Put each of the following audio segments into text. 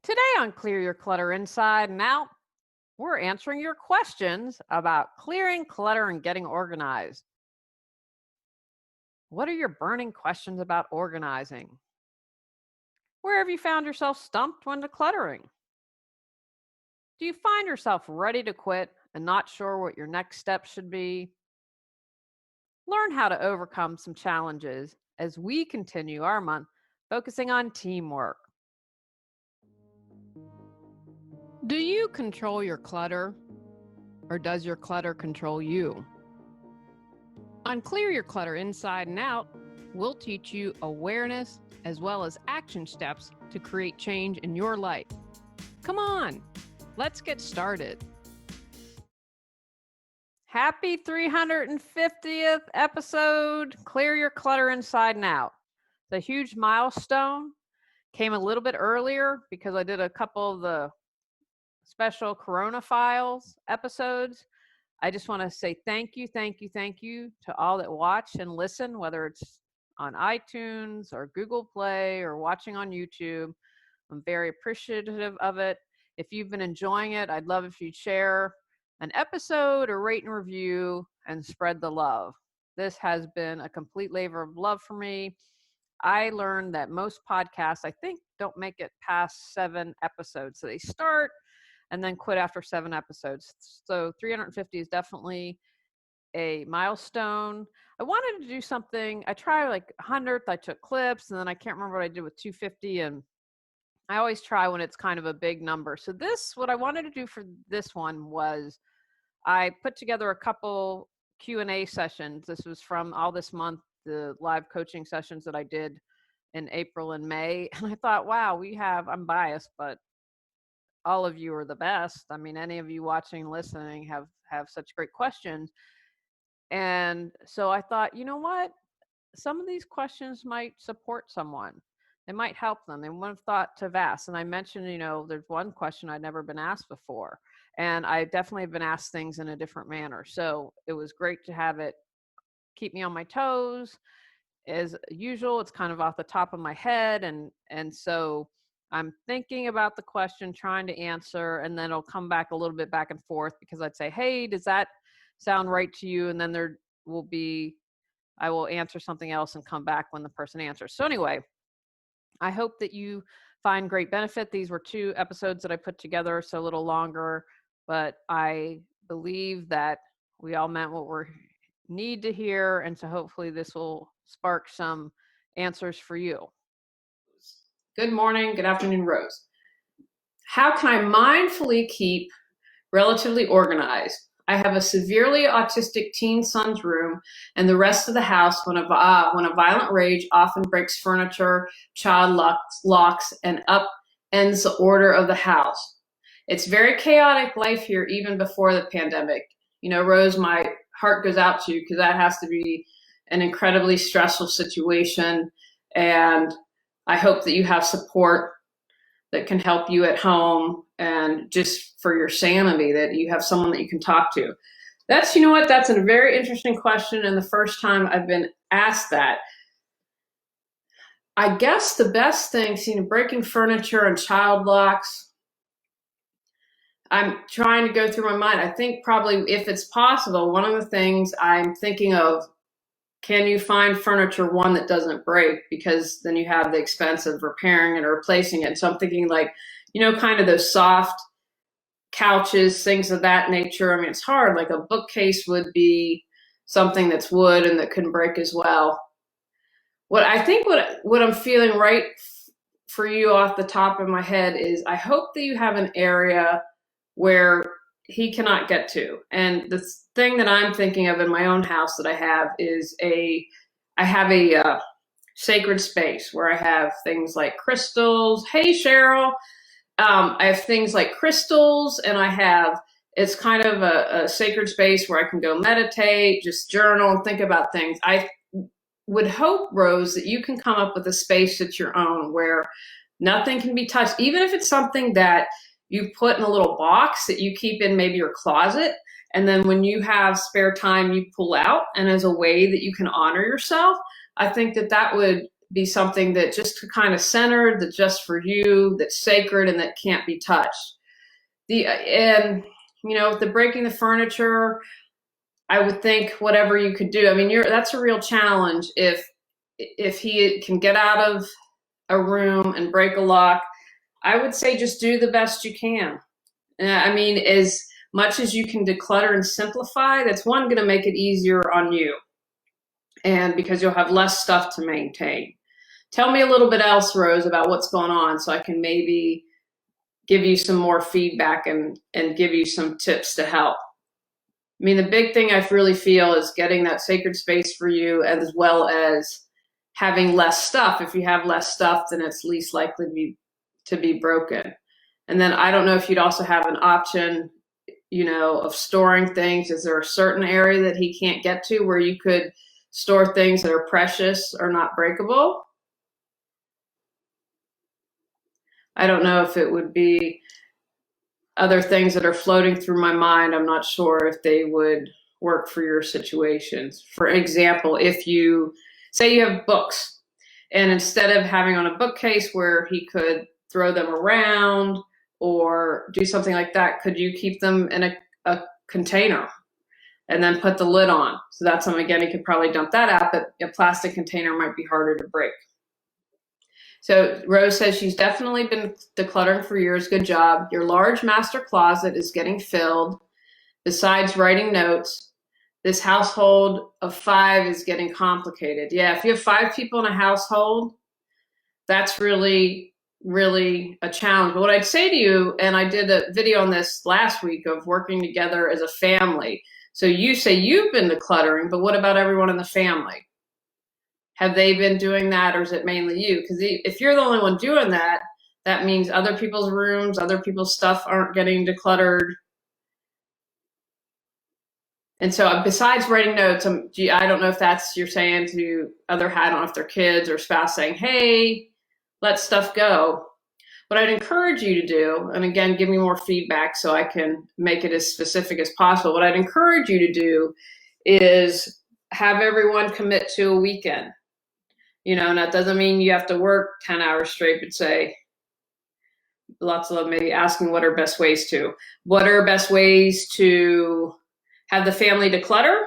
Today on Clear Your Clutter Inside and Out, we're answering your questions about clearing clutter and getting organized. What are your burning questions about organizing? Where have you found yourself stumped when decluttering? Do you find yourself ready to quit and not sure what your next step should be? Learn how to overcome some challenges as we continue our month focusing on teamwork. Do you control your clutter, or does your clutter control you? On Clear Your Clutter Inside and Out, we'll teach you awareness as well as action steps to create change in your life. Come on, let's get started. Happy 350th episode, Clear Your Clutter Inside and Out. The huge milestone came a little bit earlier because I did a couple of the special Corona Files episodes. I just want to say thank you to all that watch and listen, whether it's on iTunes or Google Play or watching on YouTube. I'm very appreciative of it. If you've been enjoying it, I'd love if you'd share an episode or rate and review and spread the love. This has been a complete labor of love for me. I learned that most podcasts, I think, don't make it past 7 episodes. So they start and then quit after 7 episodes. So 350 is definitely a milestone. I wanted to do something. I tried like 100th, I took clips, and then I can't remember what I did with 250. And I always try when it's kind of a big number. So what I wanted to do for this one was I put together a couple Q&A sessions. This was from all this month, the live coaching sessions that I did in April and May. And I thought, wow, I'm biased, but all of you are the best. I mean, any of you watching and listening have such great questions. And so I thought, you know what? Some of these questions might support someone. It might help them. They wouldn't have thought to have asked. And I mentioned, there's one question I'd never been asked before. And I definitely have been asked things in a different manner. So it was great to have it keep me on my toes. As usual, it's kind of off the top of my head. And so I'm thinking about the question, trying to answer, and then it'll come back a little bit back and forth because I'd say, hey, does that sound right to you? And then I will answer something else and come back when the person answers. So anyway, I hope that you find great benefit. These were 2 episodes that I put together, so a little longer, but I believe that we all meant what we need to hear. And so hopefully this will spark some answers for you. Good morning, good afternoon, Rose. How can I mindfully keep relatively organized? I have a severely autistic teen son's room and the rest of the house when a violent rage often breaks furniture, child locks, and upends the order of the house. It's very chaotic life here even before the pandemic. Rose, my heart goes out to you because that has to be an incredibly stressful situation, and I hope that you have support that can help you at home and just for your sanity, that you have someone that you can talk to. That's a very interesting question. And the first time I've been asked that, I guess the best thing, breaking furniture and child locks, I'm trying to go through my mind. I think probably if it's possible, one of the things I'm thinking of, can you find furniture, one, that doesn't break? Because then you have the expense of repairing it or replacing it. So I'm thinking kind of those soft couches, things of that nature. I mean, it's hard. Like a bookcase would be something that's wood and that couldn't break as well. What I'm feeling right for you off the top of my head is I hope that you have an area where he cannot get to. And the thing that I'm thinking of in my own house that I have is I have a sacred space where I have things like crystals. Hey, Cheryl. I have things like crystals, and it's kind of a sacred space where I can go meditate, just journal and think about things. I would hope, Rose, that you can come up with a space that's your own where nothing can be touched, even if it's something that you put in a little box that you keep in maybe your closet. And then when you have spare time, you pull out. And as a way that you can honor yourself, I think that would be something that just kind of centered, that's just for you, that's sacred, and that can't be touched. And the breaking the furniture, I would think whatever you could do. I mean, that's a real challenge. If he can get out of a room and break a lock, I would say just do the best you can. I mean, as much as you can declutter and simplify, that's one, going to make it easier on you, and because you'll have less stuff to maintain. Tell me a little bit else, Rose, about what's going on, so I can maybe give you some more feedback and give you some tips to help. I mean, the big thing I really feel is getting that sacred space for you, as well as having less stuff. If you have less stuff, then it's least likely to be broken. And then I don't know if you'd also have an option, of storing things. Is there a certain area that he can't get to where you could store things that are precious or not breakable? I don't know if it would be other things that are floating through my mind. I'm not sure if they would work for your situations. For example, if you say you have books, and instead of having on a bookcase where he could throw them around or do something like that, could you keep them in a container and then put the lid on? So that's something, again, you could probably dump that out, but a plastic container might be harder to break. So Rose says she's definitely been decluttering for years. Good job. Your large master closet is getting filled. Besides writing notes, this household of 5 is getting complicated. Yeah, if you have 5 people in a household, that's really, really a challenge. But what I'd say to you, and I did a video on this last week of working together as a family. So you say you've been decluttering, but what about everyone in the family? Have they been doing that, or is it mainly you? Because if you're the only one doing that, that means other people's rooms, other people's stuff aren't getting decluttered. And so besides writing notes, I don't know if that's you're saying to I don't know if they're kids or spouse saying, hey, let stuff go. What I'd encourage you to do, and again, give me more feedback so I can make it as specific as possible. What I'd encourage you to do is have everyone commit to a weekend. And that doesn't mean you have to work 10 hours straight, but say lots of maybe asking what are best ways to have the family declutter.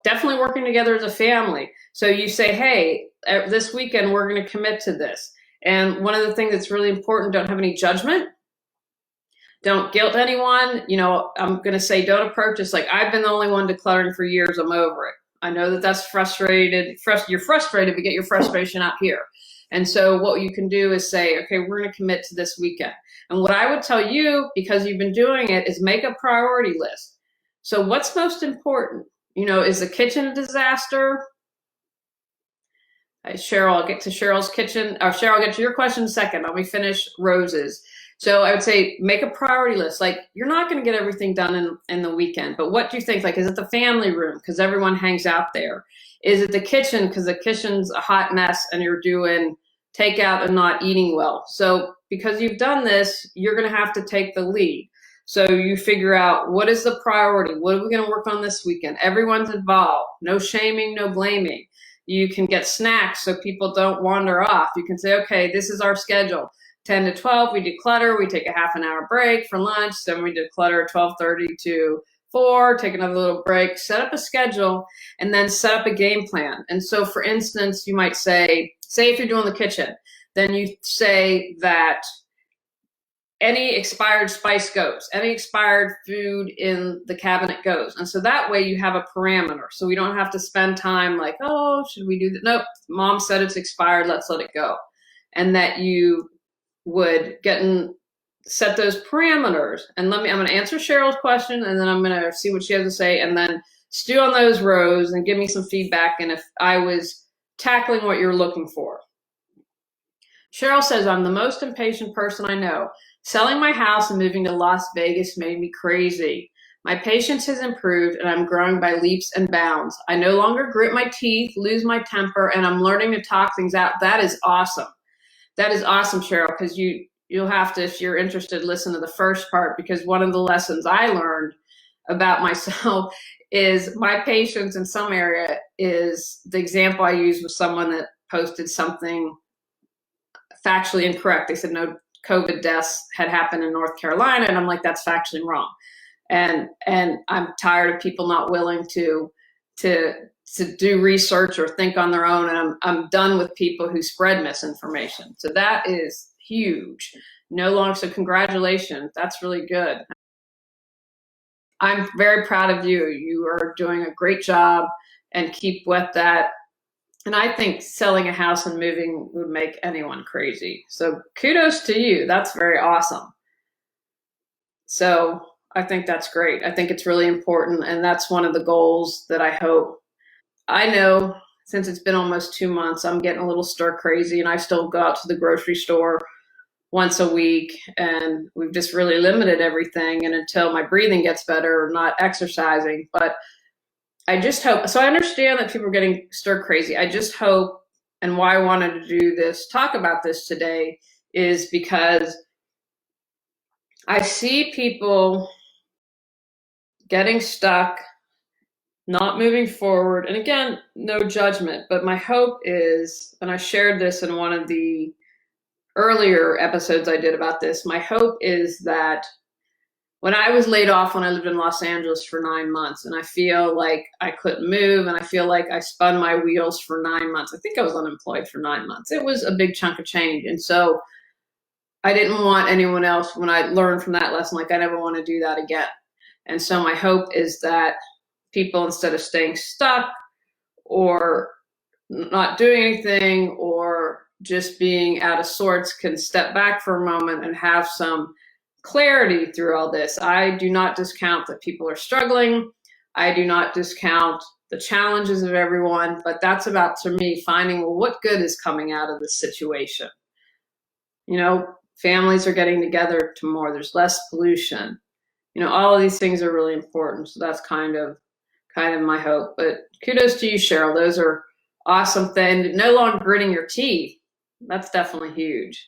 Definitely working together as a family. So you say, hey, this weekend we're going to commit to this. And one of the things that's really important, don't have any judgment. Don't guilt anyone. I'm going to say don't approach this like I've been the only one decluttering for years. I'm over it. I know that's frustrated. You're frustrated, but get your frustration out here. And so what you can do is say, okay, we're going to commit to this weekend. And what I would tell you, because you've been doing it, is make a priority list. So what's most important? Is the kitchen a disaster? Cheryl, I'll get to Cheryl's kitchen. Cheryl, I'll get to your question second. Let me finish Rose's. So I would say make a priority list. Like, you're not going to get everything done in the weekend, but what do you think? Like, is it the family room because everyone hangs out there? Is it the kitchen because the kitchen's a hot mess and you're doing takeout and not eating well? So because you've done this, you're going to have to take the lead. So you figure out what is the priority? What are we going to work on this weekend? Everyone's involved. No shaming, no blaming. You can get snacks so people don't wander off. You can say, okay, this is our schedule. 10 to 12, we declutter. We take a half an hour break for lunch. Then we declutter 12:30 to 4, take another little break, set up a schedule, and then set up a game plan. And so, for instance, you might say if you're doing the kitchen, then you say that any expired spice goes, any expired food in the cabinet goes. And so that way you have a parameter. So we don't have to spend time like, oh, should we do that? Nope, mom said it's expired, let's let it go. And that you would set those parameters. And I'm going to answer Cheryl's question, and then I'm going to see what she has to say, and then stew on those rows and give me some feedback. And if I was tackling what you're looking for. Cheryl says, I'm the most impatient person I know. Selling my house and moving to Las Vegas made me crazy. My patience has improved and I'm growing by leaps and bounds. I no longer grit my teeth, lose my temper, and I'm learning to talk things out. That is awesome. That is awesome, Cheryl, because you'll have to, if you're interested, listen to the first part, because one of the lessons I learned about myself is my patience in some area is the example I used was someone that posted something factually incorrect. They said no COVID deaths had happened in North Carolina. And I'm like, that's factually wrong. And I'm tired of people not willing to do research or think on their own. And I'm done with people who spread misinformation. So that is huge. No longer. So congratulations. That's really good. I'm very proud of you. You are doing a great job, and keep with that. And I think selling a house and moving would make anyone crazy. So kudos to you. That's very awesome. So I think that's great. I think it's really important. And that's one of the goals that I hope. I know since it's been almost 2 months, I'm getting a little stir crazy, and I still go out to the grocery store once a week, and we've just really limited everything. And until my breathing gets better, not exercising. But I just hope, so I understand that people are getting stir crazy. I just hope, and why I wanted to do this, talk about this today, is because I see people getting stuck, not moving forward. And again, no judgment, but my hope is, and I shared this in one of the earlier episodes I did about this, my hope is that when I was laid off when I lived in Los Angeles for 9 months, and I feel like I couldn't move, and I feel like I spun my wheels for 9 months. I think I was unemployed for 9 months. It was a big chunk of change. And so I didn't want anyone else, when I learned from that lesson, like I never want to do that again. And so my hope is that people, instead of staying stuck or not doing anything or just being out of sorts, can step back for a moment and have some clarity through all this. I do not discount that people are struggling. I do not discount the challenges of everyone, but that's about, to me, finding, well, what good is coming out of this situation? You know, families are getting together to more, there's less pollution. You know, all of these things are really important. So that's kind of my hope. But kudos to you, Cheryl. Those are awesome things. No longer gritting your teeth. That's definitely huge.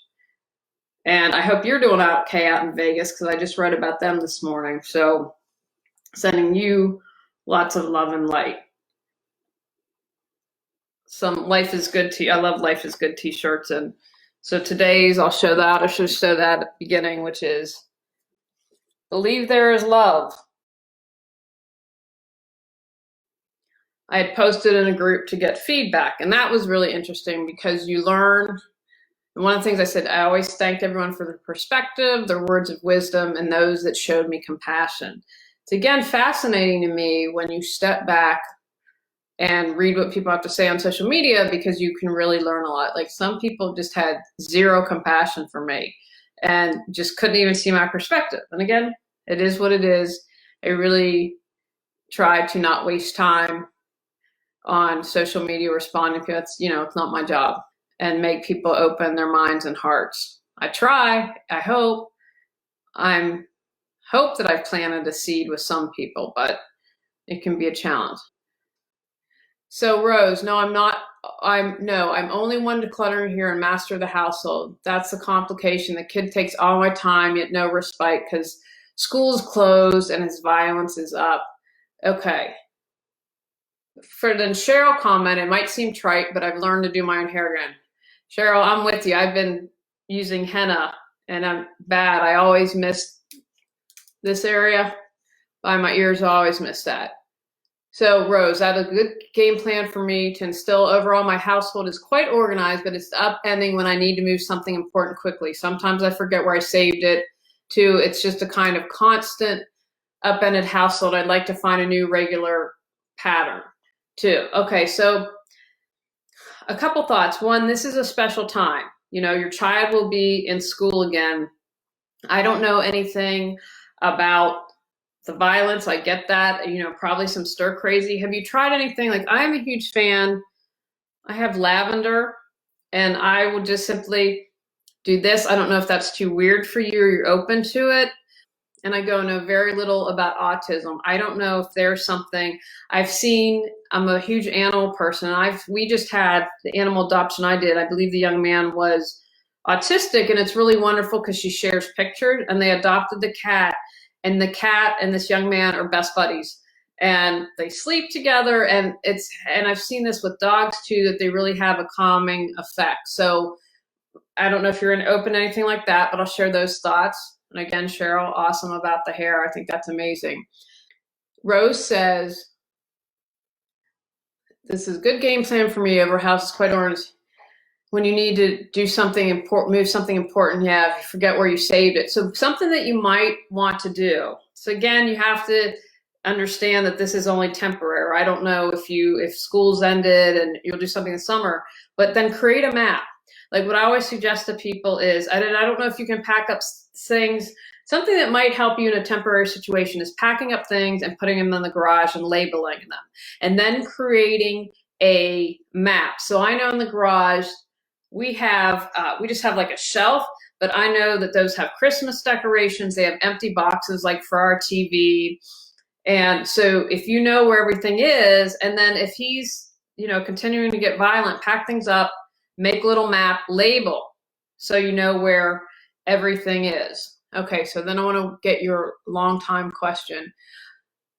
And I hope you're doing okay out in Vegas, because I just read about them this morning. So sending you lots of love and light. Some Life is Good I love Life is Good t-shirts. And so today's, I'll show that. I should show that at the beginning, which is, believe there is love. I had posted in a group to get feedback, and that was really interesting, because you learn. And one of the things I said, I always thanked everyone for their perspective, their words of wisdom, and those that showed me compassion. It's again fascinating to me when you step back and read what people have to say on social media, because you can really learn a lot. Like, some people just had zero compassion for me and just couldn't even see my perspective. And again, it is what it is. I really try to not waste time on social media responding to it. It's not my job, and make people open their minds and hearts. I try. I hope. Hope that I've planted a seed with some people, but it can be a challenge. So Rose, no, I'm not. I'm only one decluttering here and master the household. That's the complication. The kid takes all my time, yet no respite, because school's closed and his violence is up. Okay. For then Cheryl comment, it might seem trite, but I've learned to do my own hair again. Cheryl, I'm with you. I've been using henna, and I'm bad. I always miss this area by my ears. I always miss that. So Rose, I have a good game plan for me to instill overall. My household is quite organized, but it's upending when I need to move something important quickly. Sometimes I forget where I saved it to. It's just a kind of constant upended household. I'd like to find a new regular pattern too. Okay, so a couple thoughts. One, this is a special time. Your child will be in school again. I don't know anything about the violence. I get that, probably some stir crazy. Have you tried anything? Like, I'm a huge fan. I have lavender, and I would just simply do this. I don't know if that's too weird for you or you're open to it. And I know very little about autism. I don't know if there's something I've seen. I'm a huge animal person. We just had the animal adoption I did. I believe the young man was autistic, and it's really wonderful because she shares pictures, and they adopted the cat, and the cat and this young man are best buddies. and they sleep together, and I've seen this with dogs too, that they really have a calming effect. So I don't know if you're open to anything like that, but I'll share those thoughts. And again, Cheryl, awesome about the hair. I think that's amazing. Rose says, this is a good game plan for me over house is quite orange. When you need to do something important, move something important, you forget where you saved it. So something that you might want to do. So again, you have to understand that this is only temporary. I don't know if school's ended and you'll do something in summer, but then create a map. Like what I always suggest to people is, I don't know if you can pack up things. Something that might help you in a temporary situation is packing up things and putting them in the garage and labeling them, and then creating a map. So I know in the garage, we just have like a shelf, but I know that those have Christmas decorations. They have empty boxes like for our TV. And so if you know where everything is, and then if he's, continuing to get violent, pack things up, make a little map, label, so you know where everything is. Okay, so then I want to get your long time question.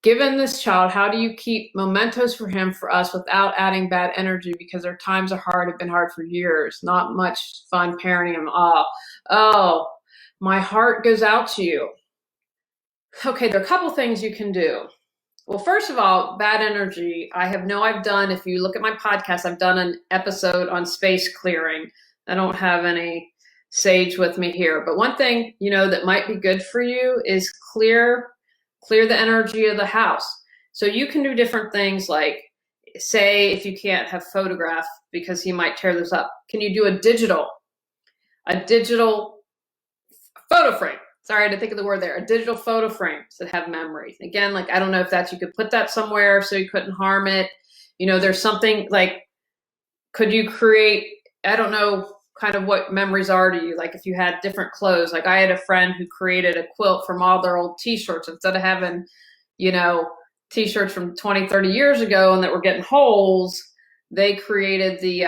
Given this child, how do you keep mementos for him, for us, without adding bad energy? Because our times are hard, have been hard for years. Not much fun parenting him. Oh, my heart goes out to you. Okay, there are a couple things you can do. Well, first of all, bad energy. I've done, if you look at my podcast, I've done an episode on space clearing. I don't have any sage with me here, but one thing, that might be good for you is clear the energy of the house. So you can do different things, like, say, if you can't have photograph because he might tear this up, can you do a digital photo frame? Sorry, I had to think of the word there. A digital photo frames that have memories. Again, like, I don't know if you could put that somewhere so you couldn't harm it. There's something like, could you create, I don't know, kind of what memories are to you. Like if you had different clothes, like I had a friend who created a quilt from all their old t-shirts. Instead of having, t-shirts from 20, 30 years ago and that were getting holes, they created the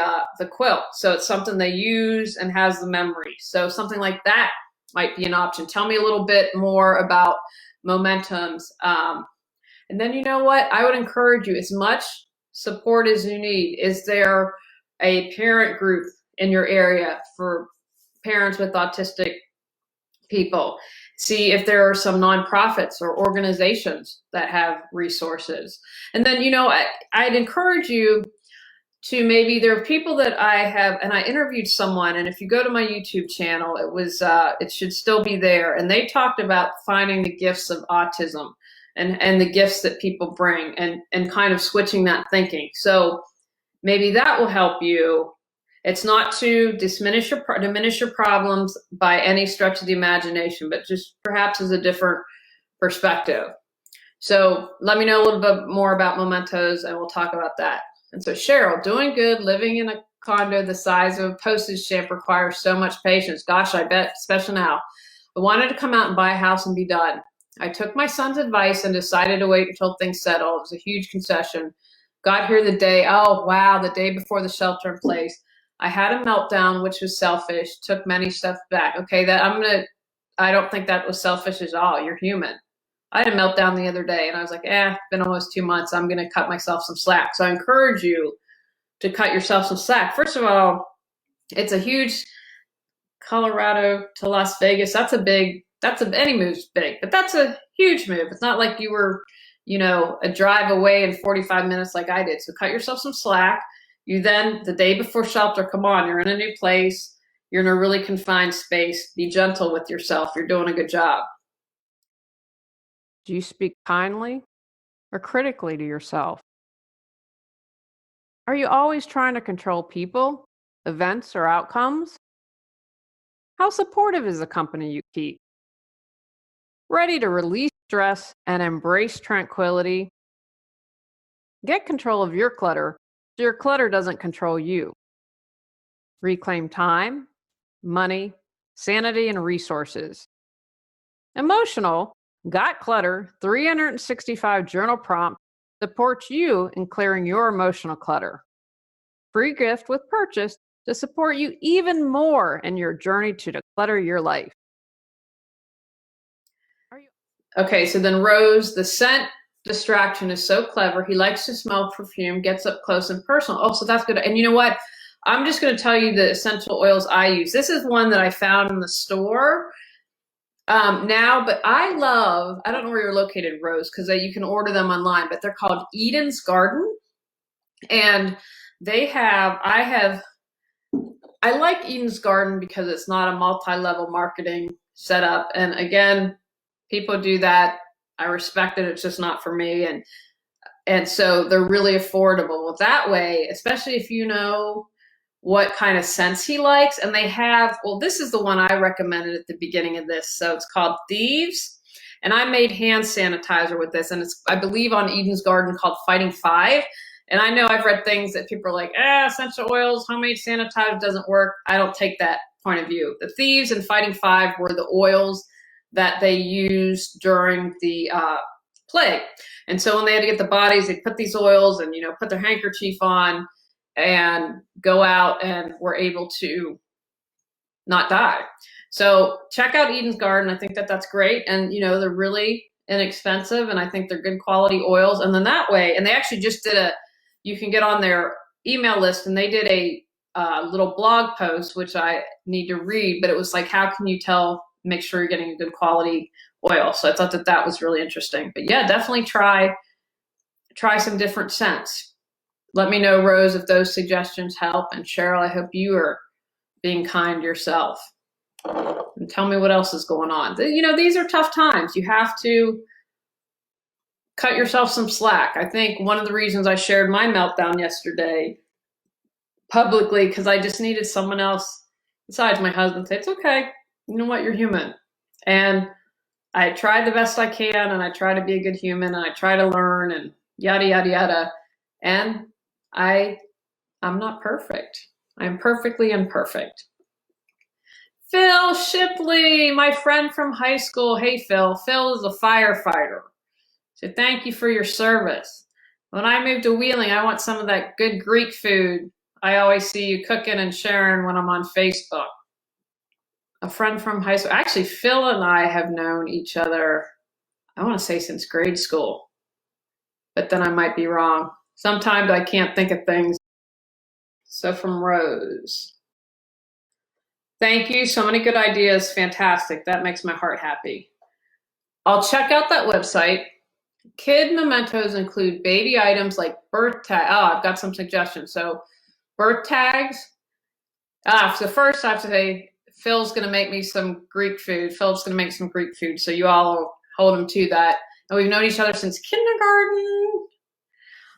quilt. So it's something they use and has the memory. So something like that might be an option. Tell me a little bit more about momentums. And then, you know what? I would encourage you, as much support as you need. Is there a parent group in your area for parents with autistic people? See if there are some nonprofits or organizations that have resources. And then, I'd encourage you to, maybe there are people that I have, and I interviewed someone, and if you go to my YouTube channel, it should still be there. And they talked about finding the gifts of autism and the gifts that people bring, and kind of switching that thinking. So maybe that will help you. It's not to diminish your problems by any stretch of the imagination, but just perhaps as a different perspective. So let me know a little bit more about mementos, and we'll talk about that. And so Cheryl, doing good, living in a condo the size of a postage stamp requires so much patience. Gosh, I bet, especially now. I wanted to come out and buy a house and be done. I took my son's advice and decided to wait until things settled. It was a huge concession. Got here the day before the shelter in place. I had a meltdown, which was selfish, took many steps back. Okay, I don't think that was selfish at all. You're human. I had a meltdown the other day and I was like, it's been almost 2 months. I'm going to cut myself some slack. So I encourage you to cut yourself some slack. First of all, it's a huge Colorado to Las Vegas. Any move's big, but that's a huge move. It's not like you were, a drive away in 45 minutes like I did. So cut yourself some slack. You then, the day before shelter, come on, you're in a new place. You're in a really confined space. Be gentle with yourself. You're doing a good job. Do you speak kindly or critically to yourself? Are you always trying to control people, events, or outcomes? How supportive is the company you keep? Ready to release stress and embrace tranquility? Get control of your clutter so your clutter doesn't control you. Reclaim time, money, sanity, and resources. Emotional Got Clutter 365 journal prompt supports you in clearing your emotional clutter. Free gift with purchase to support you even more in your journey to declutter your life. Okay, so then Rose, the scent distraction is so clever. He likes to smell perfume, gets up close and personal. Oh, so that's good. And you know what? I'm just going to tell you the essential oils I use. This is one that I found in the store now, but I don't know where you're located, Rose, because you can order them online, but they're called Eden's Garden. And I like Eden's Garden because it's not a multi-level marketing setup. And again, people do that. I respect it. It's just not for me. And so they're really affordable. Well, that way, especially if you know what kind of scents he likes. And they have, well, this is the one I recommended at the beginning of this. So it's called Thieves. And I made hand sanitizer with this. And it's, I believe, on Eden's Garden called Fighting Five. And I know I've read things that people are like, essential oils, homemade sanitizer doesn't work. I don't take that point of view. The Thieves and Fighting Five were the oils that they used during the plague. And so when they had to get the bodies, they put these oils and, put their handkerchief on and go out and were able to not die. So check out Eden's Garden. I think that that's great. And, they're really inexpensive and I think they're good quality oils. And then that way, and they actually just did you can get on their email list and they did a little blog post, which I need to read, but it was like, how can you make sure you're getting a good quality oil? So I thought that that was really interesting. But yeah, definitely try some different scents. Let me know, Rose, if those suggestions help. And Cheryl, I hope you are being kind yourself. And tell me what else is going on. These are tough times. You have to cut yourself some slack. I think one of the reasons I shared my meltdown yesterday publicly, because I just needed someone else besides my husband to say, it's okay. You know what? You're human. And I tried the best I can, and I try to be a good human, and I try to learn, and yada, yada, yada. And I'm not perfect. I'm perfectly imperfect. Phil Shipley, my friend from high school. Hey, Phil. Phil is a firefighter. So thank you for your service. When I move to Wheeling, I want some of that good Greek food I always see you cooking and sharing when I'm on Facebook. A friend from high school. Actually, Phil and I have known each other, I want to say since grade school, but then I might be wrong. Sometimes I can't think of things. So from Rose. Thank you. So many good ideas. Fantastic. That makes my heart happy. I'll check out that website. Kid mementos include baby items like birth tag. Oh, I've got some suggestions. So birth tags. So first I have to say, Phil's going to make me some Greek food. Phil's going to make some Greek food. So you all will hold him to that. And we've known each other since kindergarten.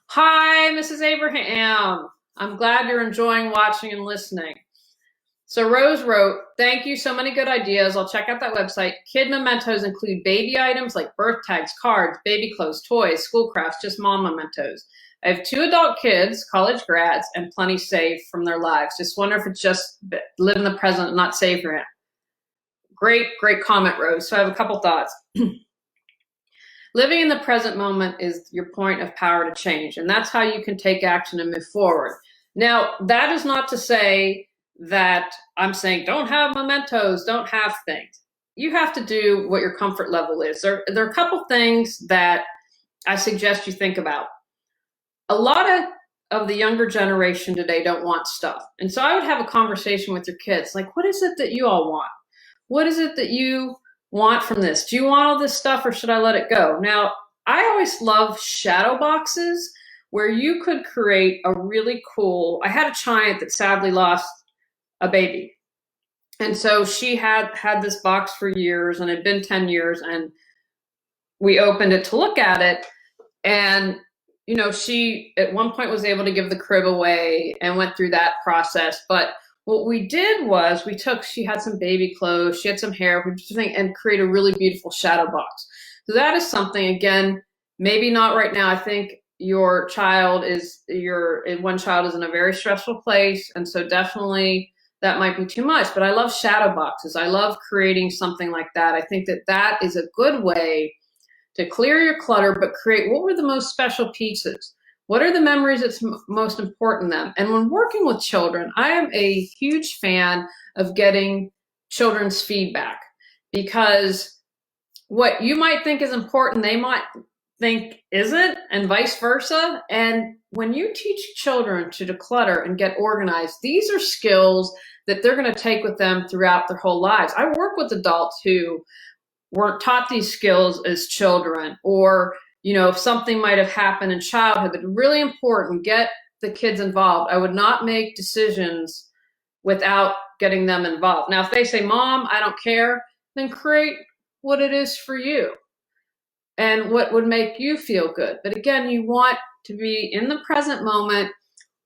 Hi, Mrs. Abraham. I'm glad you're enjoying watching and listening. So Rose wrote, thank you, so many good ideas. I'll check out that website. Kid mementos include baby items like birth tags, cards, baby clothes, toys, school crafts, just mom mementos. I have 2 adult kids, college grads, and plenty saved from their lives. Just wonder if it's just live in the present and not save for it. Great, great comment, Rose. So I have a couple thoughts. Living in the present moment is your point of power to change, and that's how you can take action and move forward. Now, that is not to say that I'm saying don't have mementos, don't have things. You have to do what your comfort level is. There are a couple things that I suggest you think about. A lot of the younger generation today don't want stuff. And so I would have a conversation with your kids, like, what is it that you all want? What is it that you want from this? Do you want all this stuff or should I let it go? Now, I always love shadow boxes where you could create a really cool, I had a client that sadly lost a baby. And so she had this box for years and it had been 10 years and we opened it to look at it. And, she at one point was able to give the crib away and went through that process. But what we did was she had some baby clothes, she had some hair, and create a really beautiful shadow box. So that is something, again, maybe not right now. I think one child is in a very stressful place. And so definitely that might be too much, but I love shadow boxes. I love creating something like that. I think that is a good way to clear your clutter, but create what were the most special pieces? What are the memories that's most important to them? And when working with children, I am a huge fan of getting children's feedback because what you might think is important, they might think isn't, and vice versa. And when you teach children to declutter and get organized, these are skills that they're going to take with them throughout their whole lives. I work with adults who weren't taught these skills as children, or, if something might have happened in childhood that's really important, get the kids involved. I would not make decisions without getting them involved. Now, if they say, Mom, I don't care, then create what it is for you and what would make you feel good. But again, you want to be in the present moment,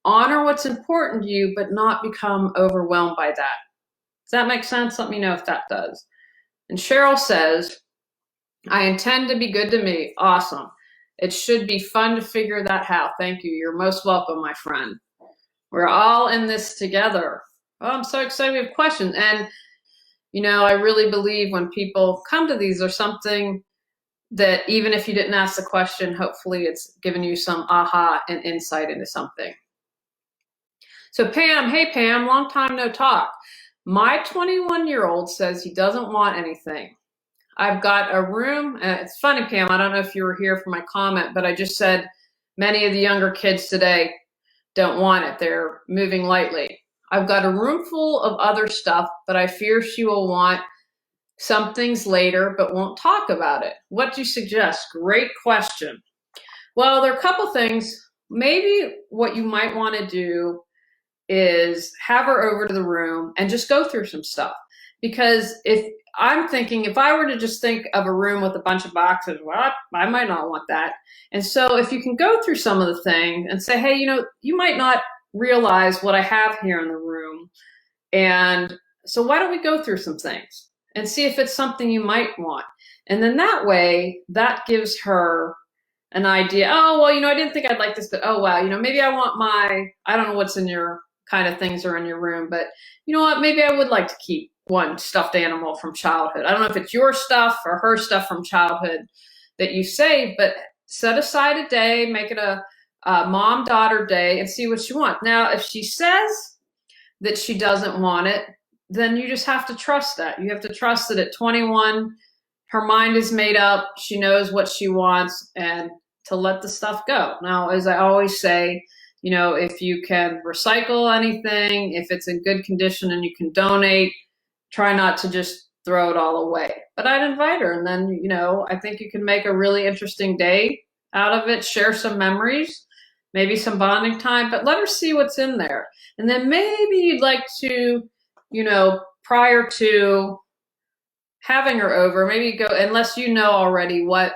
honor what's important to you, but not become overwhelmed by that. Does that make sense? Let me know if that does. And Cheryl says, I intend to be good to me. Awesome. It should be fun to figure that out. Thank you. You're most welcome, my friend. We're all in this together. Oh, I'm so excited we have questions. And, I really believe when people come to these, there's something that even if you didn't ask the question, hopefully it's given you some aha and insight into something. So Pam, hey Pam, long time no talk. My 21-year-old says he doesn't want anything. I've got a room. It's funny, Pam, I don't know if you were here for my comment, but I just said many of the younger kids today don't want it. They're moving lightly. I've got a room full of other stuff, but I fear she will want some things later, but won't talk about it. What do you suggest? Great question. Well, there are a couple things. Maybe what you might want to do is have her over to the room and just go through some stuff. Because if I were to just think of a room with a bunch of boxes, well, I might not want that. And so if you can go through some of the things and say, hey, you might not realize what I have here in the room. And so why don't we go through some things and see if it's something you might want? And then that way, that gives her an idea. Oh, well, I didn't think I'd like this, but oh, wow, maybe I want I don't know what's in your kind of things are in your room, but you know what, maybe I would like to keep one stuffed animal from childhood. I don't know if it's your stuff or her stuff from childhood that you saved, but set aside a day, make it a mom-daughter day and see what she wants. Now, if she says that she doesn't want it, then you just have to trust that. You have to trust that at 21, her mind is made up, she knows what she wants, and to let the stuff go. Now, as I always say, if you can recycle anything, if it's in good condition and you can donate, try not to just throw it all away. But I'd invite her, and then, I think you can make a really interesting day out of it, share some memories, maybe some bonding time, but let her see what's in there. And then maybe you'd like to, prior to having her over, maybe go, unless you know already what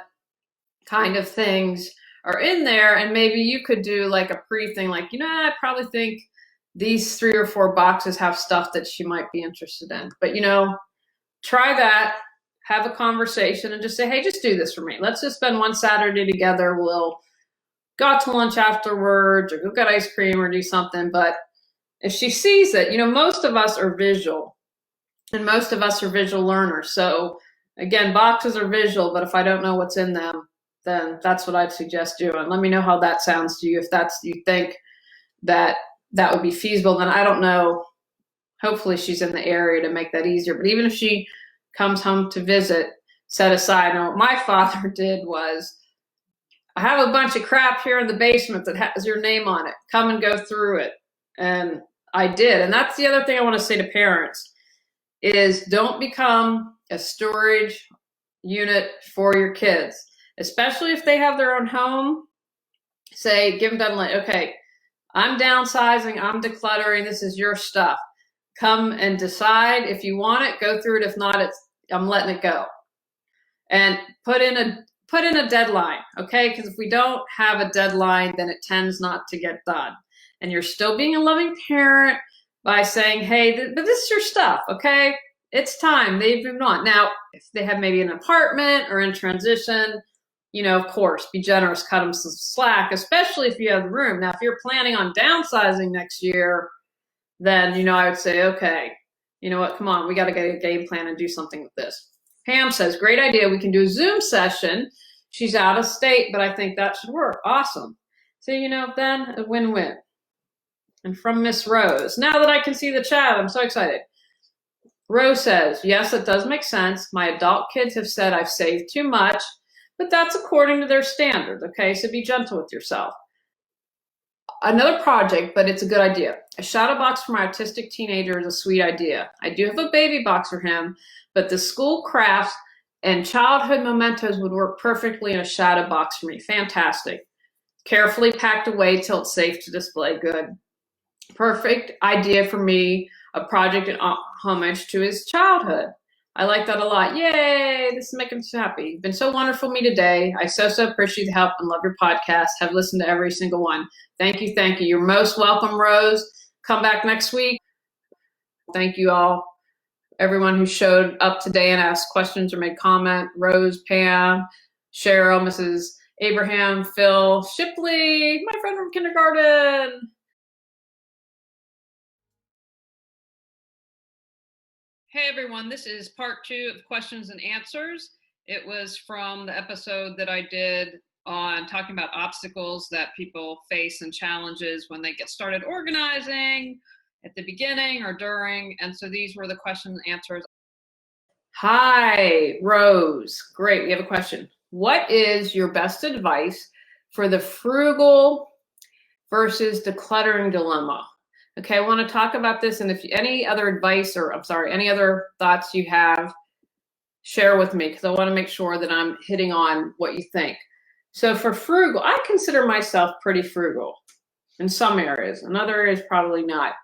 kind of things are in there, and maybe you could do like a pre-thing, like, I probably think these 3 or 4 boxes have stuff that she might be interested in. But, try that, have a conversation, and just say, hey, just do this for me. Let's just spend one Saturday together. We'll go out to lunch afterwards or go get ice cream or do something. But if she sees it, most of us are visual and most of us are visual learners. So again, boxes are visual, but if I don't know what's in them, then that's what I'd suggest doing. Let me know how that sounds to you. If you think that would be feasible, then I don't know. Hopefully she's in the area to make that easier. But even if she comes home to visit, set aside. And what my father did was, I have a bunch of crap here in the basement that has your name on it. Come and go through it. And I did. And that's the other thing I want to say to parents is don't become a storage unit for your kids, especially if they have their own home. Say, give them deadline. Okay, I'm downsizing. I'm decluttering. This is your stuff. Come and decide if you want it. Go through it. If not, I'm letting it go. And put in a deadline, okay? Because if we don't have a deadline, then it tends not to get done. And you're still being a loving parent by saying, hey, but this is your stuff, okay? It's time. They've moved on. Now, if they have maybe an apartment or in transition, of course, be generous, cut them some slack, especially if you have the room. Now, if you're planning on downsizing next year, then, I would say, okay, you know what, come on, we got to get a game plan and do something with this. Pam says, great idea. We can do a Zoom session. She's out of state, but I think that should work. Awesome. So, then a win-win. And from Miss Rose, now that I can see the chat, I'm so excited. Rose says, yes, it does make sense. My adult kids have said I've saved too much, but that's according to their standards. Okay, so be gentle with yourself. Another project, but it's a good idea. A shadow box for my autistic teenager is a sweet idea. I do have a baby box for him, but the school crafts and childhood mementos would work perfectly in a shadow box for me. Fantastic. Carefully packed away till it's safe to display. Good. Perfect idea for me. A project in homage to his childhood. I like that a lot. Yay, this is making me so happy. You've been so wonderful to me today. I so appreciate the help and love your podcast. Have listened to every single one. Thank you. You're most welcome, Rose. Come back next week. Thank you all, everyone who showed up today and asked questions or made comment. Rose, Pam, Cheryl, Mrs. Abraham, Phil, Shipley, my friend from kindergarten. Hey everyone, this is part 2 of questions and answers. It was from the episode that I did on talking about obstacles that people face and challenges when they get started organizing at the beginning or during. And so these were the questions and answers. Hi, Rose. Great, we have a question. What is your best advice for the frugal versus decluttering dilemma? Okay, I want to talk about this, and if any other advice any other thoughts you have, share with me, because I want to make sure that I'm hitting on what you think. So for frugal, I consider myself pretty frugal in some areas. In other areas, probably not.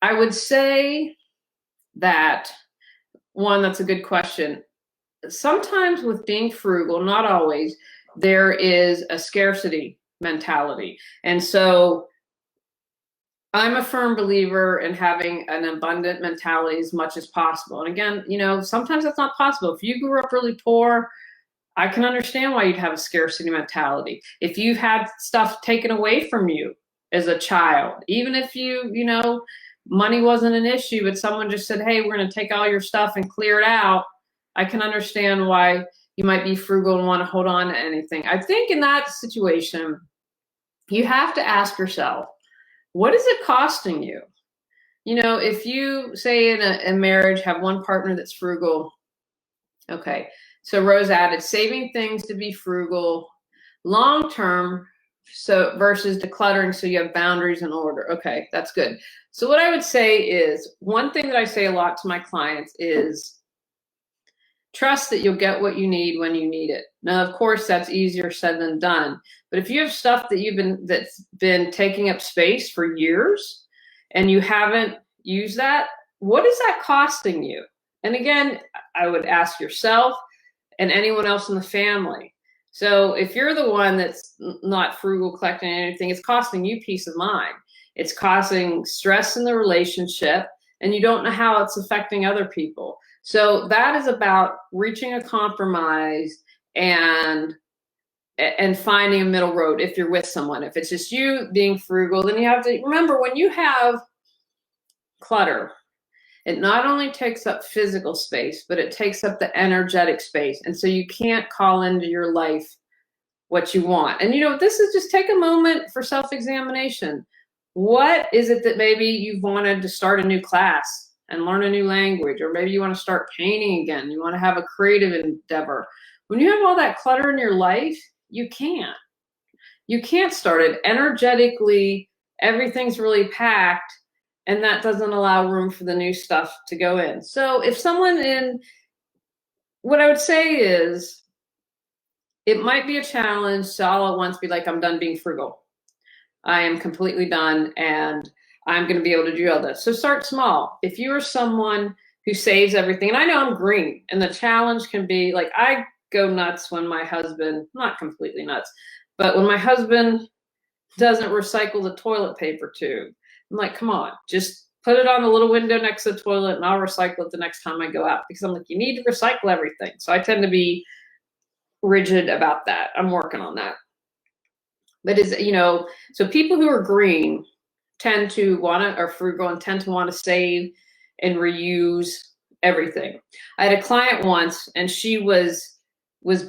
I would say that, one, that's a good question. Sometimes with being frugal, not always, there is a scarcity mentality. And so I'm a firm believer in having an abundant mentality as much as possible. And again, sometimes that's not possible. If you grew up really poor, I can understand why you'd have a scarcity mentality. If you've had stuff taken away from you as a child, even if money wasn't an issue, but someone just said, hey, we're going to take all your stuff and clear it out, I can understand why you might be frugal and want to hold on to anything. I think in that situation, you have to ask yourself, what is it costing you? If you say in a marriage, have one partner that's frugal. Okay. So Rose added saving things to be frugal long-term. So versus decluttering. So you have boundaries and order. Okay. That's good. So what I would say is, one thing that I say a lot to my clients is trust that you'll get what you need when you need it. Now, of course, that's easier said than done. But if you have stuff that's been taking up space for years and you haven't used that, what is that costing you? And again, I would ask yourself and anyone else in the family. So if you're the one that's not frugal, collecting anything, it's costing you peace of mind. It's causing stress in the relationship, and you don't know how it's affecting other people. So that is about reaching a compromise and finding a middle road if you're with someone. If it's just you being frugal, then you have to remember, when you have clutter, it not only takes up physical space, but it takes up the energetic space. And so you can't call into your life what you want. And this is just take a moment for self-examination. What is it that maybe you've wanted to start a new class and learn a new language, or maybe you want to start painting again, you want to have a creative endeavor. When you have all that clutter in your life, you can't start it. Energetically, everything's really packed, and that doesn't allow room for the new stuff to go in. So if what I would say is, it might be a challenge to all at once be like, I'm done being frugal. I am completely done, and I'm going to be able to do all this. So start small. If you are someone who saves everything, and I know I'm green, and the challenge can be like, I go nuts when my husband, not completely nuts, but when my husband doesn't recycle the toilet paper tube. I'm like, come on, just put it on the little window next to the toilet and I'll recycle it the next time I go out, because I'm like, you need to recycle everything. So I tend to be rigid about that. I'm working on that. But so people who are green tend to are frugal and tend to want to save and reuse everything. I had a client once, and she was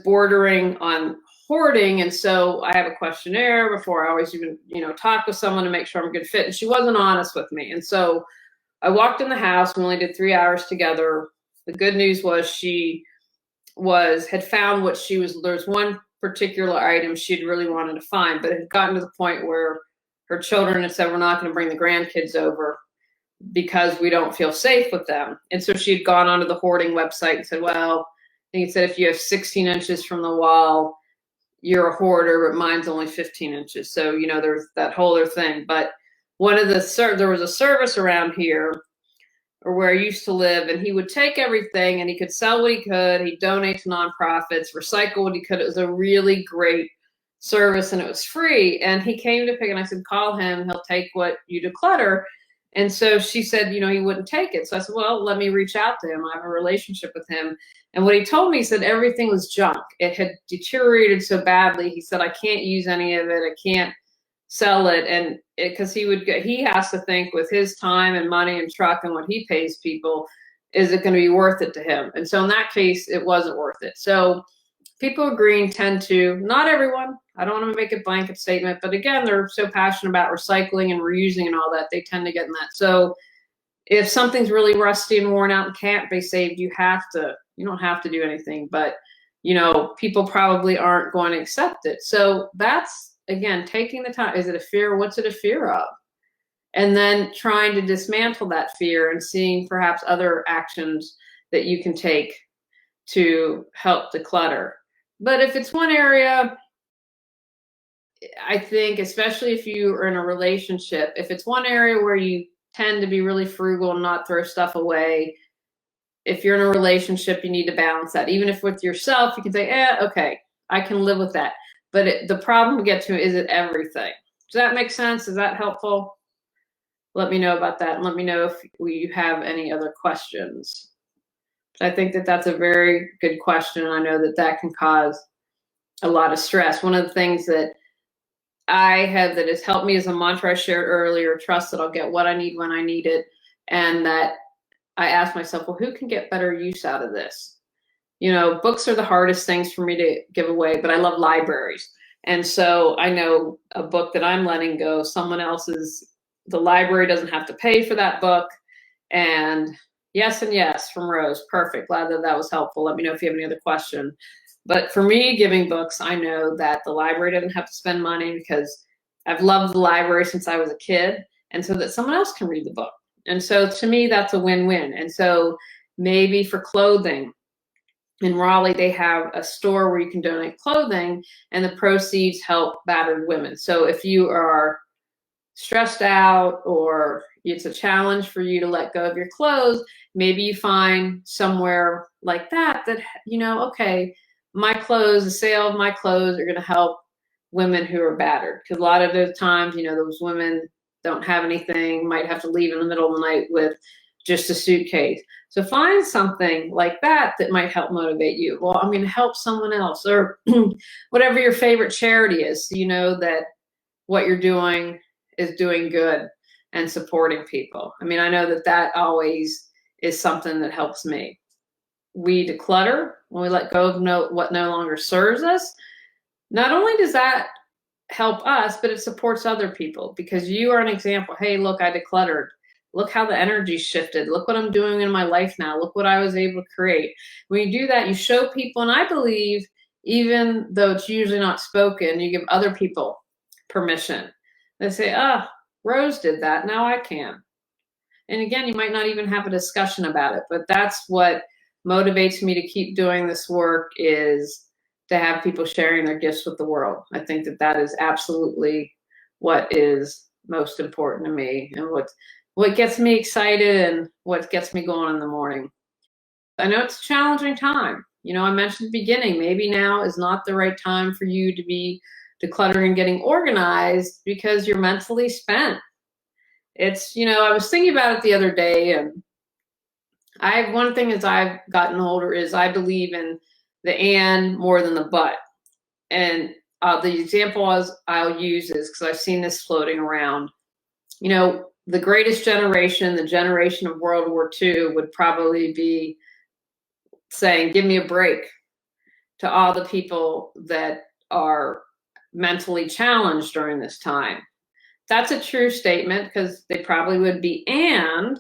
bordering on hoarding. And so I have a questionnaire before I always even, talk with someone to make sure I'm a good fit. And she wasn't honest with me. And so I walked in the house. We only did 3 hours together. The good news was she had found what there's one particular item she'd really wanted to find, but it had gotten to the point where her children had said, we're not going to bring the grandkids over because we don't feel safe with them. And so she had gone onto the hoarding website and said, well, I think it said if you have 16 inches from the wall, you're a hoarder, but mine's only 15 inches. So, you know, there's that whole other thing. But there was a service around here, or where I used to live, and he would take everything and he could sell what he could. He'd donate to nonprofits, recycle what he could. It was a really great service and it was free. And he came to pick, and I said, call him, he'll take what you declutter. And so she said, you know, he wouldn't take it. So I said, well, let me reach out to him. I have a relationship with him. And what he told me, he said everything was junk. It had deteriorated so badly. He said, I can't use any of it. I can't sell it. And because he has to think with his time and money and truck and what he pays people, is it going to be worth it to him? And so in that case, it wasn't worth it. So people agreeing tend to, not everyone, I don't want to make a blanket statement, but again, they're so passionate about recycling and reusing and all that, they tend to get in that. So if something's really rusty and worn out and can't be saved, you don't have to do anything, but you know, people probably aren't going to accept it. So that's, again, taking the time. Is it a fear? What's it a fear of? And then trying to dismantle that fear and seeing perhaps other actions that you can take to help declutter. But if it's one area, I think, especially if you are in a relationship, if it's one area where you tend to be really frugal and not throw stuff away, if you're in a relationship, you need to balance that. Even if with yourself, you can say, okay, I can live with that. But the problem we get to is it everything. Does that make sense? Is that helpful? Let me know about that. And let me know if you have any other questions. I think that that's a very good question. I know that that can cause a lot of stress. One of the things that I have that has helped me is a mantra I shared earlier: trust that I'll get what I need when I need it. And that I ask myself, well, who can get better use out of this? You know, books are the hardest things for me to give away, but I love libraries. And so I know a book that I'm letting go, the library doesn't have to pay for that book. And yes, from Rose. Perfect. Glad that was helpful. Let me know if you have any other question. But for me, giving books, I know that the library doesn't have to spend money because I've loved the library since I was a kid, and so that someone else can read the book. And so to me, that's a win-win. And so maybe for clothing, in Raleigh, they have a store where you can donate clothing and the proceeds help battered women. So if you are stressed out or it's a challenge for you to let go of your clothes, maybe you find somewhere like that, you know, okay, the sale of my clothes are going to help women who are battered. Because a lot of the times, you know, those women don't have anything, might have to leave in the middle of the night with just a suitcase. So find something like that might help motivate you. Well, I'm going to help someone else, or whatever your favorite charity is. So you know that what you're doing is doing good and supporting people. I mean, I know that always is something that helps me. We declutter when we let go of what no longer serves us. Not only does that help us, but it supports other people, because you are an example. Hey, look, I decluttered. Look how the energy shifted. Look what I'm doing in my life now. Look what I was able to create. When you do that, you show people, and I believe, even though it's usually not spoken, you give other people permission. They say, Rose did that, now I can. And again, you might not even have a discussion about it, but that's what motivates me to keep doing this work, is to have people sharing their gifts with the world. I think that is absolutely what is most important to me, and what gets me excited and what gets me going in the morning. I know it's a challenging time. You know, I mentioned at the beginning, maybe now is not the right time for you to be decluttering and getting organized because you're mentally spent. It's, you know, I was thinking about it the other day, and one thing as I've gotten older is I believe in the and more than the but. And the example I'll use is, because I've seen this floating around, you know, the greatest generation, the generation of World War II, would probably be saying, give me a break, to all the people that are mentally challenged during this time. That's a true statement, because they probably would be and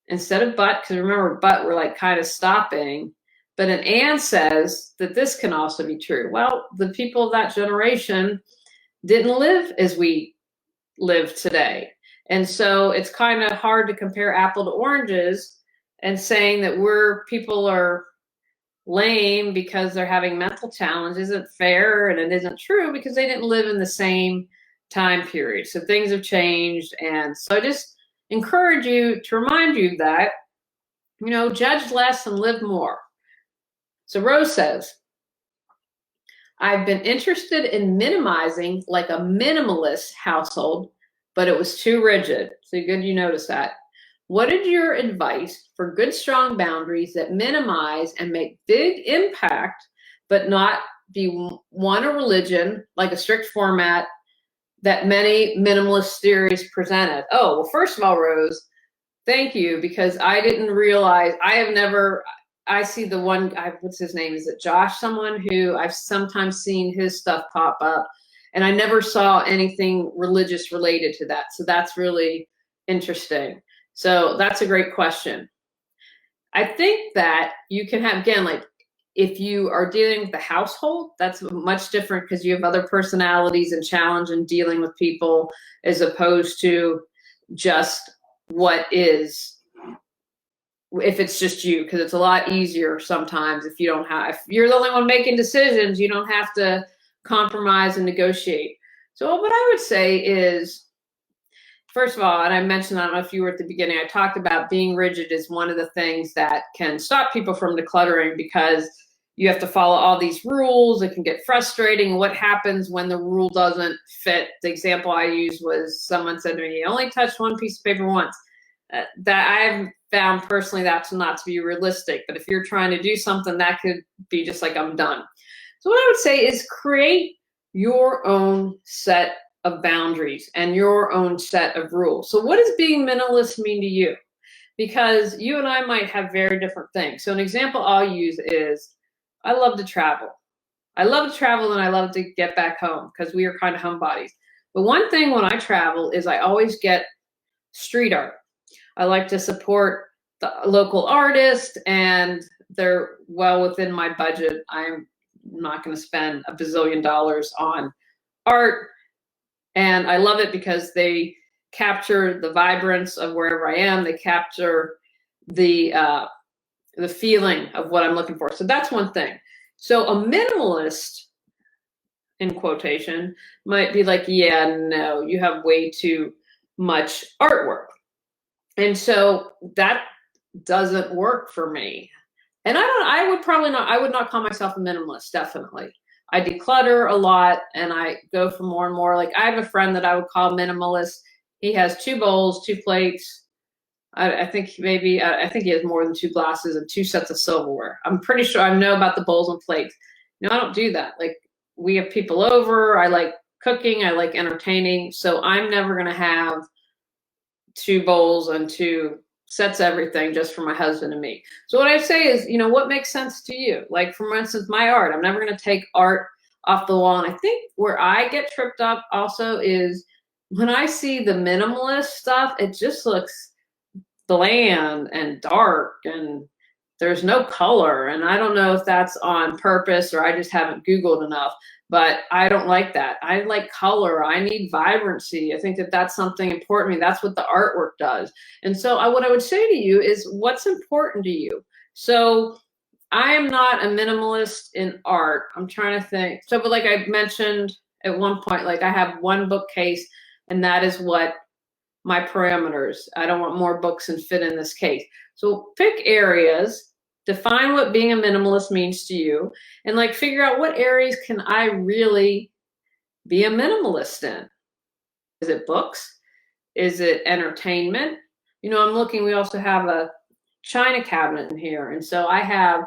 instead of but, because remember, but we're like kind of stopping. But an Anne says that this can also be true. Well, the people of that generation didn't live as we live today. And so it's kind of hard to compare apple to oranges and saying that people are lame because they're having mental challenge isn't fair, and it isn't true because they didn't live in the same time period. So things have changed. And so I just encourage you to remind you that, judge less and live more. So Rose says, I've been interested in minimizing like a minimalist household, but it was too rigid. So good you notice that. What is your advice for good, strong boundaries that minimize and make big impact, but not be one a religion, like a strict format that many minimalist theories presented? Oh, well, first of all, Rose, thank you, because I didn't realize, I see the one guy, what's his name? Is it Josh? Someone who I've sometimes seen his stuff pop up, and I never saw anything religious related to that. So that's really interesting. So that's a great question. I think that you can have, again, like if you are dealing with the household, that's much different because you have other personalities and challenge in dealing with people as opposed to just what is, if it's just you, because it's a lot easier sometimes if you're the only one making decisions, you don't have to compromise and negotiate. So what I would say is, first of all, and I mentioned, I don't know if you were at the beginning, I talked about being rigid is one of the things that can stop people from decluttering because you have to follow all these rules. It can get frustrating. What happens when the rule doesn't fit? The example I used was someone said to me, you only touch one piece of paper once. That I've found personally that's not to be realistic. But if you're trying to do something, that could be just like, I'm done. So what I would say is create your own set of boundaries and your own set of rules. So what does being minimalist mean to you? Because you and I might have very different things. So an example I'll use is I love to travel. I love to travel and I love to get back home because we are kind of homebodies. But one thing when I travel is I always get street art. I like to support the local artist, and they're well within my budget. I'm not going to spend $1 bazillion on art. And I love it because they capture the vibrance of wherever I am. They capture the feeling of what I'm looking for. So that's one thing. So a minimalist, in quotation, might be like, yeah, no, you have way too much artwork. And so that doesn't work for me. And I would not call myself a minimalist, definitely. I declutter a lot and I go for more and more. Like I have a friend that I would call minimalist. He has 2 bowls, 2 plates. I think he has more than 2 glasses and 2 sets of silverware. I'm pretty sure I know about the bowls and plates. No, I don't do that. Like we have people over. I like cooking. I like entertaining. So I'm never going to have 2 bowls and 2 sets of everything just for my husband and me. So what I say is, what makes sense to you? Like for instance, my art, I'm never going to take art off the wall. And I think where I get tripped up also is when I see the minimalist stuff, it just looks bland and dark and there's no color. And I don't know if that's on purpose or I just haven't Googled enough, but I don't like that. I like color. I need vibrancy. I think that that's something important to me. That's what the artwork does. And so what I would say to you is what's important to you. So I am not a minimalist in art. I'm trying to think. So, but like I mentioned at one point, like I have 1 bookcase and that is what my parameters. I don't want more books than fit in this case. So pick areas, define what being a minimalist means to you, and like figure out what areas can I really be a minimalist in. Is it books? Is it entertainment? I'm looking, we also have a china cabinet in here. And so I have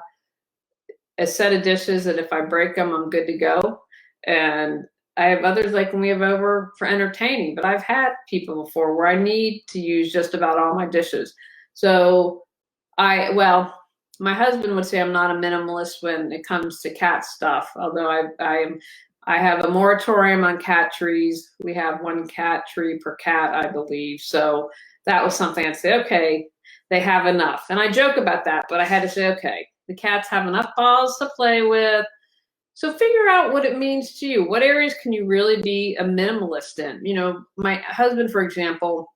a set of dishes that if I break them, I'm good to go. And I have others like when we have over for entertaining, but I've had people before where I need to use just about all my dishes. So my husband would say I'm not a minimalist when it comes to cat stuff, although I have a moratorium on cat trees. We have 1 cat tree per cat, I believe. So that was something I'd say, okay, they have enough. And I joke about that, but I had to say, okay, The cats have enough balls to play with. So figure out what it means to you. What areas can you really be a minimalist in? You know, my husband, for example,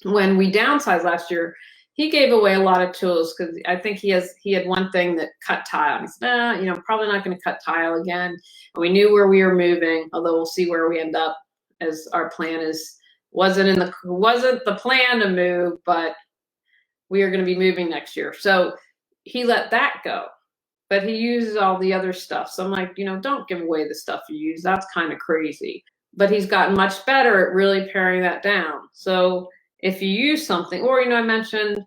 when we downsized last year, he gave away a lot of tools because I think he had one thing that cut tile. He said, you know, probably not going to cut tile again. And we knew where we were moving, although we'll see where we end up, as our plan wasn't the plan to move, but we are going to be moving next year. So he let that go, but he uses all the other stuff. So I'm like, you know, don't give away the stuff you use. That's kind of crazy. But he's gotten much better at really paring that down. So if you use something, or, you know, I mentioned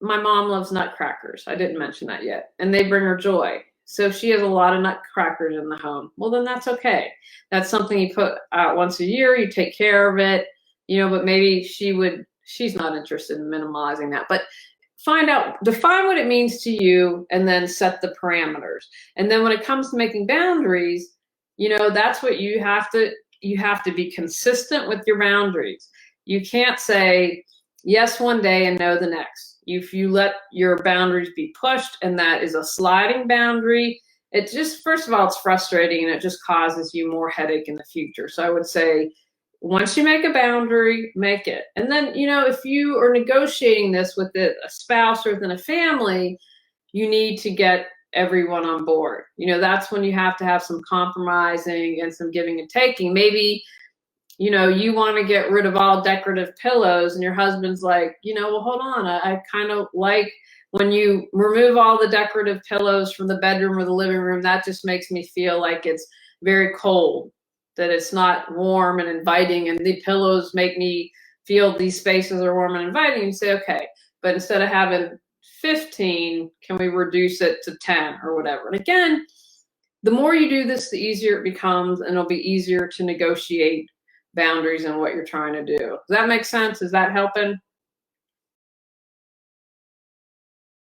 my mom loves nutcrackers. I didn't mention that yet. And they bring her joy. So she has a lot of nutcrackers in the home. Well, then that's okay. That's something you put out once a year. You take care of it, you know, but maybe she's not interested in minimalizing that. But define what it means to you, and then set the parameters. And then when it comes to making boundaries, you know, that's what you have to be consistent with your boundaries. You can't say yes one day and no the next. If you let your boundaries be pushed, and that is a sliding boundary, it just, first of all, it's frustrating, and it just causes you more headache in the future. So I would say, once you make a boundary, make it. And then, you know, if you are negotiating this with a spouse or within a family, you need to get everyone on board. You know, that's when you have to have some compromising and some giving and taking. Maybe, you know, you want to get rid of all decorative pillows, and your husband's like, you know, well, hold on. I kind of like when you remove all the decorative pillows from the bedroom or the living room. That just makes me feel like it's very cold, that it's not warm and inviting, and the pillows make me feel these spaces are warm and inviting. You say, okay, but instead of having 15, can we reduce it to 10 or whatever? And again, the more you do this, the easier it becomes, and it'll be easier to negotiate boundaries and what you're trying to do. Does that make sense? Is that helping?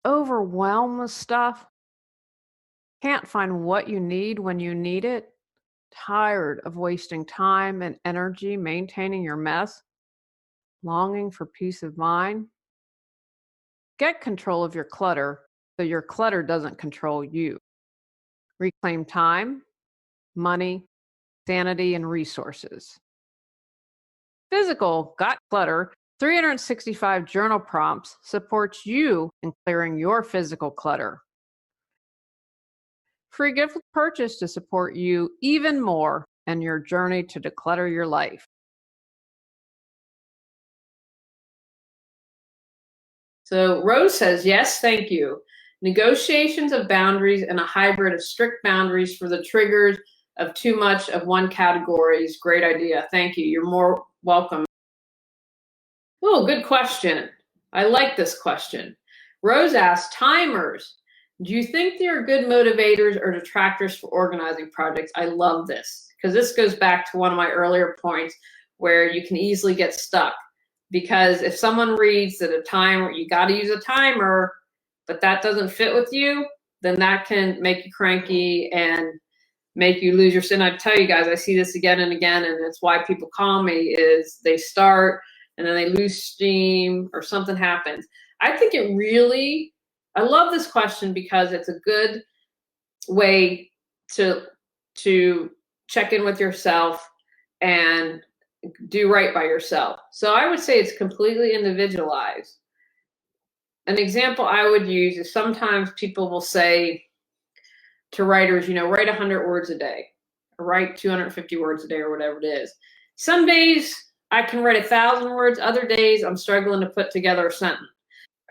Overwhelmed with stuff, can't find what you need when you need it, tired of wasting time and energy maintaining your mess, longing for peace of mind? Get control of your clutter so your clutter doesn't control you. Reclaim time, money, sanity, and resources. Physical Got Clutter 365 journal prompts supports you in clearing your physical clutter. Free gift with purchase to support you even more in your journey to declutter your life. So Rose says, yes, thank you. Negotiations of boundaries and a hybrid of strict boundaries for the triggers of too much of one category is great idea. Thank you. You're more welcome. Oh, good question. I like this question. Rose asked, timers. Do you think they are good motivators or detractors for organizing projects? I love this, because this goes back to one of my earlier points where you can easily get stuck. Because if someone reads that a timer, you got to use a timer, but that doesn't fit with you, then that can make you cranky and make you lose your sin. I tell you guys, I see this again and again, and it's why people call me, is they start and then they lose steam or something happens. I think I love this question because it's a good way to check in with yourself and do right by yourself. So I would say it's completely individualized. An example I would use is sometimes people will say to writers, you know, write 100 words a day, or write 250 words a day, or whatever it is. Some days I can write 1,000 words. Other days I'm struggling to put together a sentence.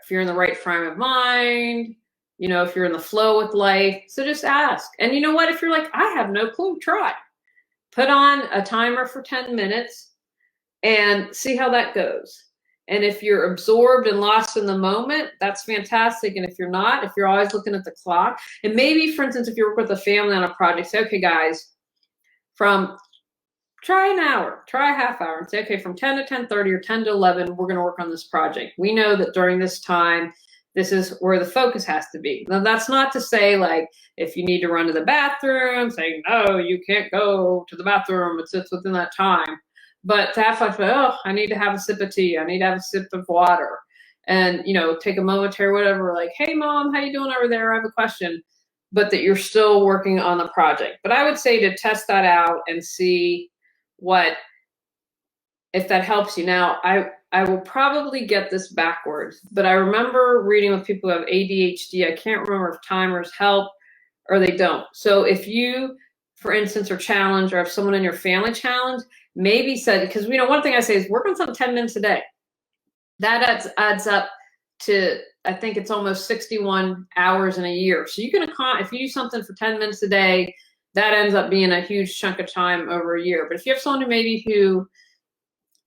If you're in the right frame of mind, you know, if you're in the flow with life, so just ask. And you know what? If you're like, I have no clue, try. Put on a timer for 10 minutes and see how that goes. And if you're absorbed and lost in the moment, that's fantastic. And if you're not, if you're always looking at the clock, and maybe, for instance, if you work with a family on a project, say, okay, guys, try an hour, try a half hour, and say, okay, from 10 to 10:30 or 10 to 11, we're going to work on this project. We know that during this time, this is where the focus has to be. Now, that's not to say, like, if you need to run to the bathroom, saying, no, you can't go to the bathroom, it sits within that time. But to have like, oh, I need to have a sip of tea, I need to have a sip of water. and, take a momentary whatever, like, hey mom, how you doing over there? I have a question, but that you're still working on the project. But I would say to test that out and see if that helps you. Now, I will probably get this backwards, but I remember reading with people who have ADHD. I can't remember if timers help or they don't. So if you, for instance, are challenged, or if someone in your family challenged, maybe said, because one thing I say is work on something 10 minutes a day. That adds up to, I think it's almost 61 hours in a year. So you can, if you do something for 10 minutes a day, that ends up being a huge chunk of time over a year. But if you have someone who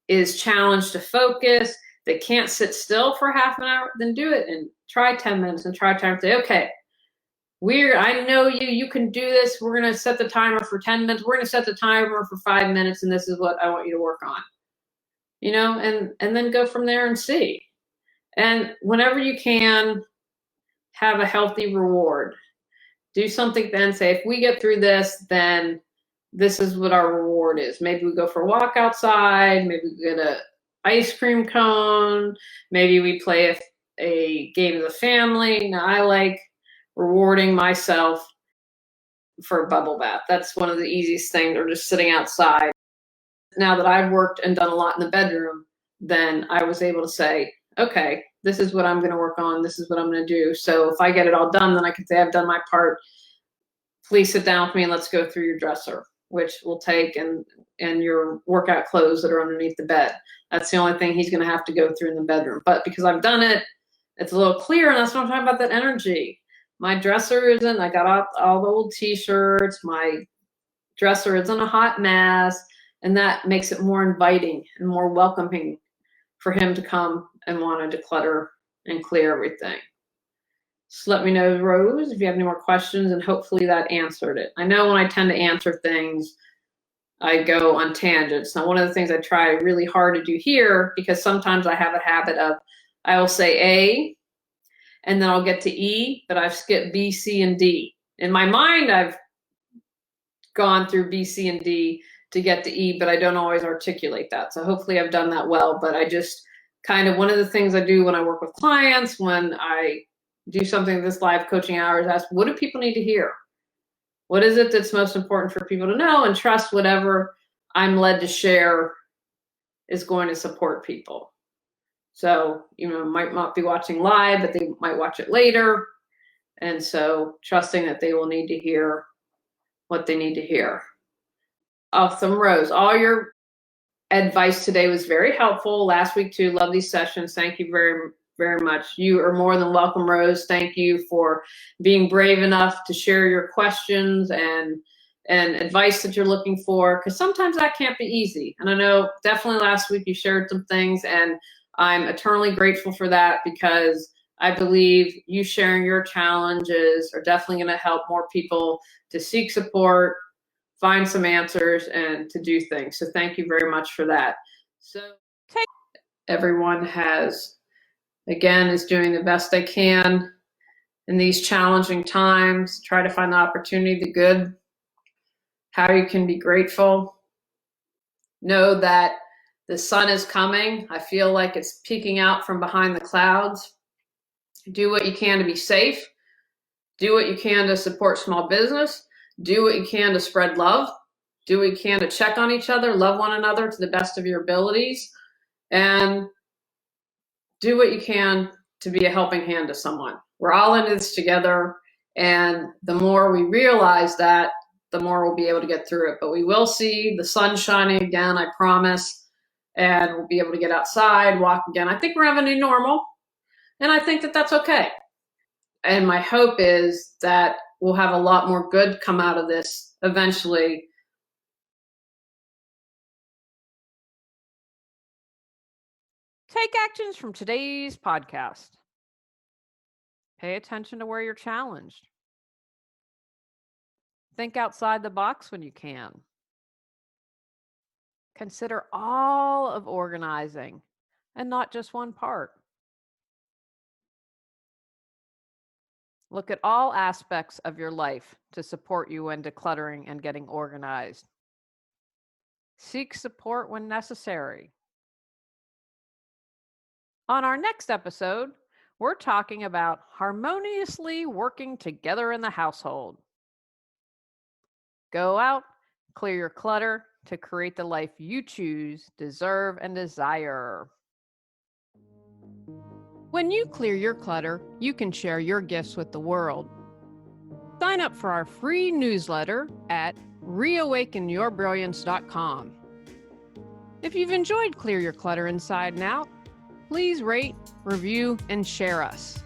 is challenged to focus, they can't sit still for half an hour, then do it and try 10 minutes and try time to say, okay, I know you can do this. We're going to set the timer for 10 minutes. We're going to set the timer for 5 minutes. And this is what I want you to work on, and then go from there and see. And whenever you can, have a healthy reward. Do something then, say, if we get through this, then this is what our reward is. Maybe we go for a walk outside. Maybe we get an ice cream cone. Maybe we play a game of the family. Now, I like rewarding myself for a bubble bath. That's one of the easiest things, or just sitting outside. Now that I've worked and done a lot in the bedroom, then I was able to say, okay, this is what I'm going to work on. This is what I'm going to do. So if I get it all done, then I can say I've done my part. Please sit down with me and let's go through your dresser, which we'll take, and your workout clothes that are underneath the bed. That's the only thing he's going to have to go through in the bedroom. But because I've done it, it's a little clearer, and that's what I'm talking about, that energy. My dresser isn't, I got all the old t-shirts. My dresser isn't a hot mess, and that makes it more inviting and more welcoming for him to come and want to declutter and clear everything. Just let me know, Rose, if you have any more questions, and hopefully that answered it. I know when I tend to answer things, I go on tangents. Now, one of the things I try really hard to do here, because sometimes I have a habit of, I will say A, and then I'll get to E, but I've skipped B, C, and D. In my mind, I've gone through B, C, and D to get to E, but I don't always articulate that. So hopefully I've done that well. But I just kind of, one of the things I do when I work with clients, when I do something this live coaching hours, ask, what do people need to hear? What is it that's most important for people to know? And trust whatever I'm led to share is going to support people. So, might not be watching live, but they might watch it later. And so trusting that they will need to hear what they need to hear. Awesome, Rose. All your advice today was very helpful. Last week too. Love these sessions. Thank you very, very much. You are more than welcome, Rose. Thank you for being brave enough to share your questions and advice that you're looking for, because sometimes that can't be easy. And I know definitely last week you shared some things, and I'm eternally grateful for that, because I believe you sharing your challenges are definitely going to help more people to seek support, find some answers, and to do things. So thank you very much for that. So everyone is doing the best they can in these challenging times. Try to find the opportunity, the good, how you can be grateful. Know that the sun is coming. I feel like it's peeking out from behind the clouds. Do what you can to be safe. Do what you can to support small business. Do what you can to spread love. Do what you can to check on each other, love one another to the best of your abilities, and do what you can to be a helping hand to someone. We're all in this together, and the more we realize that, the more we'll be able to get through it. But we will see the sun shining again, I promise, and we'll be able to get outside, walk again. I think we're having a new normal, and I think that that's okay. And my hope is that we'll have a lot more good come out of this eventually. Take actions from today's podcast. Pay attention to where you're challenged. Think outside the box when you can. Consider all of organizing and not just one part. Look at all aspects of your life to support you when decluttering and getting organized. Seek support when necessary. On our next episode, we're talking about harmoniously working together in the household. Go out, clear your clutter to create the life you choose, deserve, and desire. When you clear your clutter, you can share your gifts with the world. Sign up for our free newsletter at reawakenyourbrilliance.com. If you've enjoyed Clear Your Clutter Inside and Out, please rate, review, and share us.